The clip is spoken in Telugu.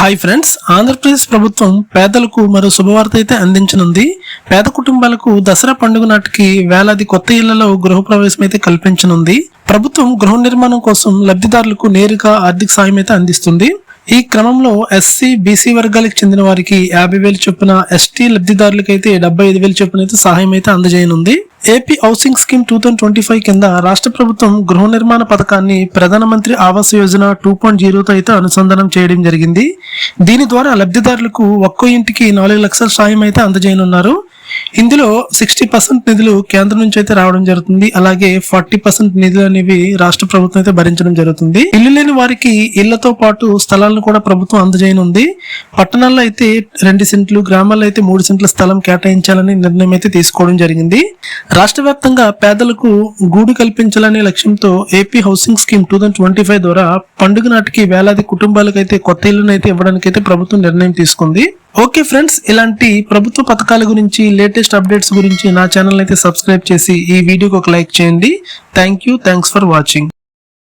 హాయ్ ఫ్రెండ్స్, ఆంధ్రప్రదేశ్ ప్రభుత్వం పేదలకు మరో శుభవార్త అయితే అందించనుంది. పేద కుటుంబాలకు దసరా పండుగ నాటికి వేలాది కొత్త ఇళ్లలో గృహప్రవేశం అయితే కల్పించనుంది. ప్రభుత్వం గృహ నిర్మాణం కోసం లబ్ధిదారులకు నేరుగా ఆర్థిక సాయం అయితే అందిస్తుంది. ఈ క్రమంలో ఎస్సీ బీసీ వర్గాలకు చెందిన వారికి 50,000 చొప్పున, ఎస్టీ లబ్ధిదారులకు అయితే 75,000 చొప్పున అయితే సహాయం అయితే అందజేయనుంది. ఏపీ హౌసింగ్ స్కీమ్ 2025 కింద రాష్ట్ర ప్రభుత్వం గృహ నిర్మాణ పథకాన్ని ప్రధానమంత్రి ఆవాస్ యోజన 2.0తో అయితే అనుసంధానం చేయడం జరిగింది. దీని ద్వారా లబ్ధిదారులకు ఒక్కో ఇంటికి 4 లక్షల సాయం అయితే అందజేయనున్నారు. ఇందులో 60% నిధులు కేంద్రం నుంచి అయితే రావడం జరుగుతుంది. అలాగే 40% నిధులు అనేవి రాష్ట్ర ప్రభుత్వం అయితే భరించడం జరుగుతుంది. ఇల్లు లేని వారికి ఇళ్లతో పాటు స్థలాలను కూడా ప్రభుత్వం అందజేయనుంది. పట్టణాల్లో అయితే 2 సెంట్లు, గ్రామాల్లో అయితే 3 సెంట్ల స్థలం కేటాయించాలని నిర్ణయం అయితే తీసుకోవడం జరిగింది. రాష్ట్ర వ్యాప్తంగా పేదలకు గూడు కల్పించాలనే లక్ష్యంతో ఏపీ హౌసింగ్ స్కీమ్ 2025 ద్వారా పండుగ నాటికి వేలాది కుటుంబాలకు అయితే కొత్త ఇళ్లను అయితే ఇవ్వడానికి అయితే ప్రభుత్వం నిర్ణయం తీసుకుంది. ఓకే ఫ్రెండ్స్, ఇలాంటి ప్రభుత్వ పథకాల గురించి, లేటెస్ట్ అప్డేట్స్ గురించి నా ఛానల్ అయితే సబ్స్క్రైబ్ చేసి ఈ వీడియోకి ఒక లైక్ చేయండి. Thanks for watching.